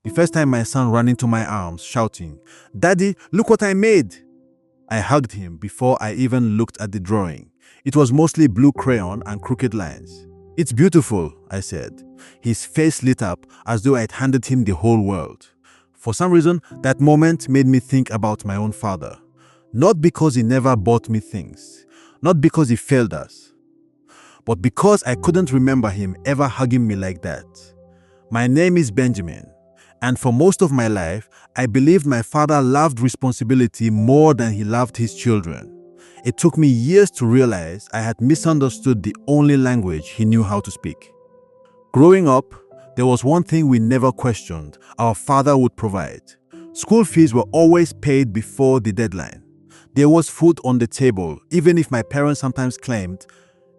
The first time my son ran into my arms, shouting, "Daddy, look what I made!" I hugged him before I even looked at the drawing. It was mostly blue crayon and crooked lines. "It's beautiful," I said. His face lit up as though I'd handed him the whole world. For some reason, that moment made me think about my own father. Not because he never bought me things, not because he failed us, but because I couldn't remember him ever hugging me like that. My name is Benjamin, and for most of my life, I believed my father loved responsibility more than he loved his children. It took me years to realize I had misunderstood the only language he knew how to speak. Growing up, there was one thing we never questioned: our father would provide. School fees were always paid before the deadline. There was food on the table, even if my parents sometimes claimed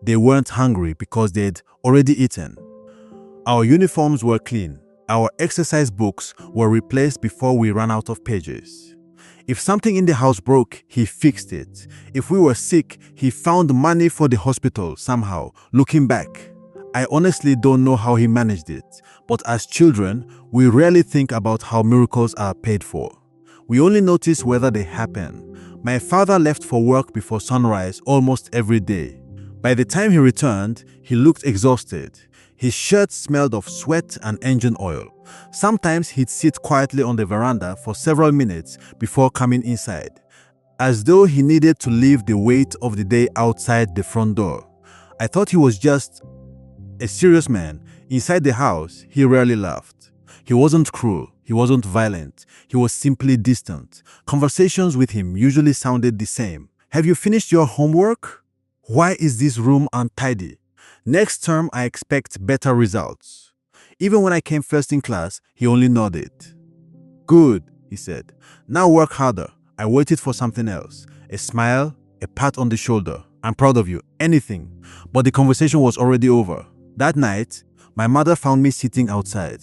they weren't hungry because they'd already eaten. Our uniforms were clean. Our exercise books were replaced before we ran out of pages. If something in the house broke, he fixed it. If we were sick, he found money for the hospital somehow. Looking back, I honestly don't know how he managed it, but as children, we rarely think about how miracles are paid for. We only notice whether they happen. My father left for work before sunrise almost every day. By the time he returned, he looked exhausted. His shirt smelled of sweat and engine oil. Sometimes he'd sit quietly on the veranda for several minutes before coming inside, as though he needed to leave the weight of the day outside the front door. I thought he was just a serious man. Inside the house, he rarely laughed. He wasn't cruel. He wasn't violent. He was simply distant. Conversations with him usually sounded the same. "Have you finished your homework? Why is this room untidy? Next term, I expect better results." Even when I came first in class, he only nodded. "Good," he said. "Now work harder." I waited for something else. A smile, a pat on the shoulder. "I'm proud of you." Anything. But the conversation was already over. That night, my mother found me sitting outside.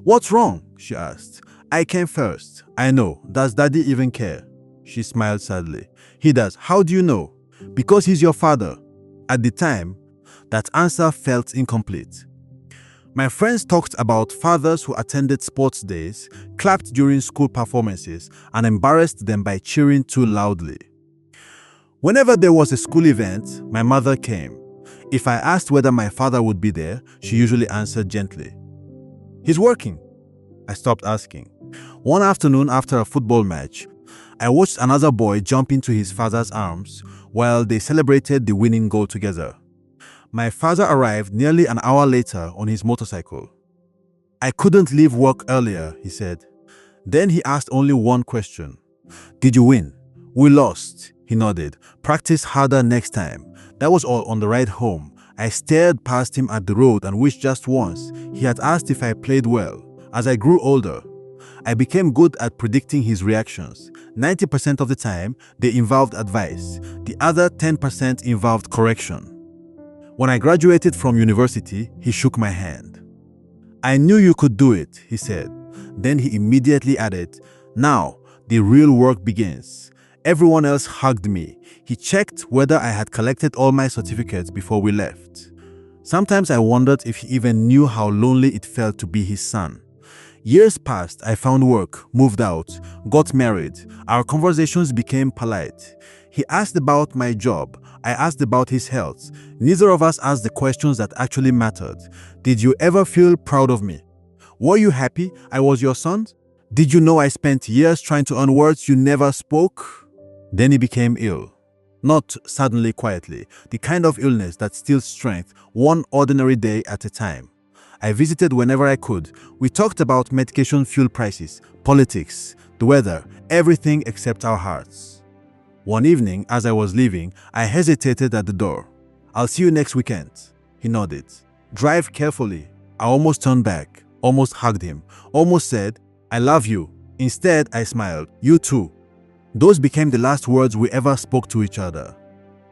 "What's wrong?" she asked. "I came first." "I know. Does Daddy even care?" She smiled sadly. "He does." "How do you know?" "Because he's your father." At the time, that answer felt incomplete. My friends talked about fathers who attended sports days, clapped during school performances, and embarrassed them by cheering too loudly. Whenever there was a school event, my mother came. If I asked whether my father would be there, she usually answered gently, "He's working." I stopped asking. One afternoon after a football match, I watched another boy jump into his father's arms while they celebrated the winning goal together. My father arrived nearly an hour later on his motorcycle. "I couldn't leave work earlier," he said. Then he asked only one question. "Did you win?" "We lost," he nodded. "Practice harder next time." That was all. On the ride home, I stared past him at the road and wished just once he had asked if I played well. As I grew older, I became good at predicting his reactions. 90% of the time, they involved advice. The other 10% involved correction. When I graduated from university, he shook my hand. "I knew you could do it," he said. Then he immediately added, "Now, the real work begins." Everyone else hugged me. He checked whether I had collected all my certificates before we left. Sometimes I wondered if he even knew how lonely it felt to be his son. Years passed. I found work, moved out, got married. Our conversations became polite. He asked about my job. I asked about his health. Neither of us asked the questions that actually mattered. "Did you ever feel proud of me? Were you happy I was your son? Did you know I spent years trying to earn words you never spoke?" Then he became ill. Not suddenly, quietly. The kind of illness that steals strength, one ordinary day at a time. I visited whenever I could. We talked about medication, fuel prices, politics, the weather, everything except our hearts. One evening, as I was leaving, I hesitated at the door. "I'll see you next weekend." He nodded. "Drive carefully." I almost turned back, almost hugged him, almost said, "I love you." Instead, I smiled. "You too." Those became the last words we ever spoke to each other.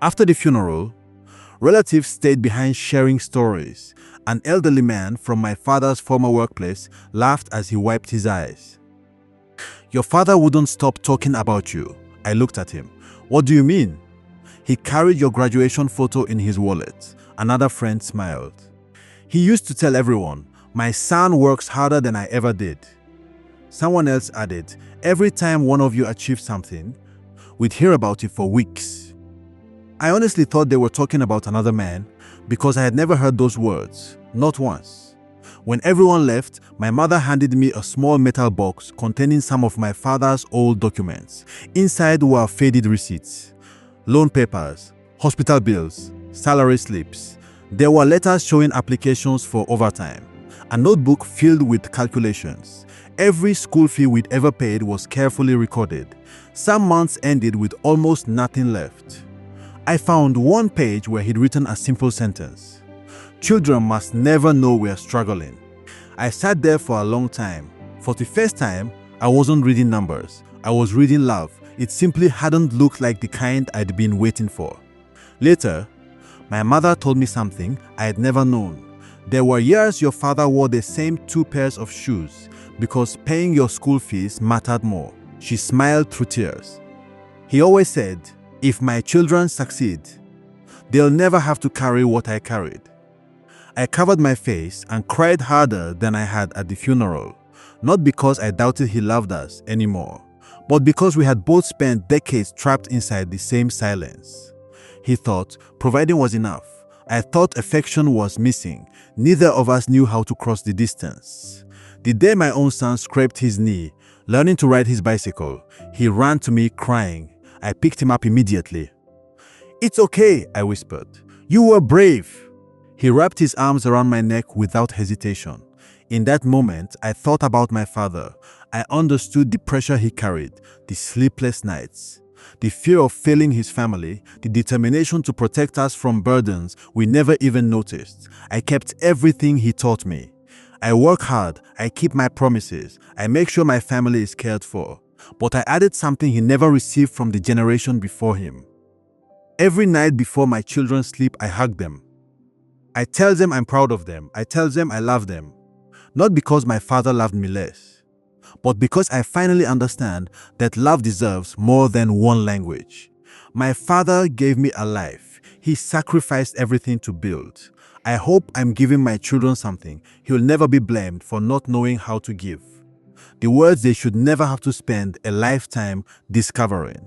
After the funeral, relatives stayed behind sharing stories. An elderly man from my father's former workplace laughed as he wiped his eyes. "Your father wouldn't stop talking about you." I looked at him. "What do you mean?" "He carried your graduation photo in his wallet." Another friend smiled. "He used to tell everyone, 'My son works harder than I ever did.'" Someone else added, every time one of you achieved something, we'd hear about it for weeks. I honestly thought they were talking about another man because I had never heard those words, not once. When everyone left, my mother handed me a small metal box containing some of my father's old documents. Inside were faded receipts, loan papers, hospital bills, salary slips. There were letters showing applications for overtime, a notebook filled with calculations. Every school fee we'd ever paid was carefully recorded. Some months ended with almost nothing left. I found one page where he'd written a simple sentence. Children must never know we are struggling. I sat there for a long time. For the first time, I wasn't reading numbers. I was reading love. It simply hadn't looked like the kind I'd been waiting for. Later, my mother told me something I had never known. There were years your father wore the same 2 pairs of shoes because paying your school fees mattered more. She smiled through tears. He always said, if my children succeed, they'll never have to carry what I carried. I covered my face and cried harder than I had at the funeral, not because I doubted he loved us anymore, but because we had both spent decades trapped inside the same silence. He thought providing was enough. I thought affection was missing. Neither of us knew how to cross the distance. The day my own son scraped his knee, learning to ride his bicycle, he ran to me crying. I picked him up immediately. "It's okay," I whispered. "You were brave." He wrapped his arms around my neck without hesitation. In that moment, I thought about my father. I understood the pressure he carried, the sleepless nights, the fear of failing his family, the determination to protect us from burdens we never even noticed. I kept everything he taught me. I work hard, I keep my promises, I make sure my family is cared for. But I added something he never received from the generation before him. Every night before my children sleep, I hug them. I tell them I'm proud of them. I tell them I love them. Not because my father loved me less, but because I finally understand that love deserves more than one language. My father gave me a life. He sacrificed everything to build. I hope I'm giving my children something he'll never be blamed for not knowing how to give. The words they should never have to spend a lifetime discovering.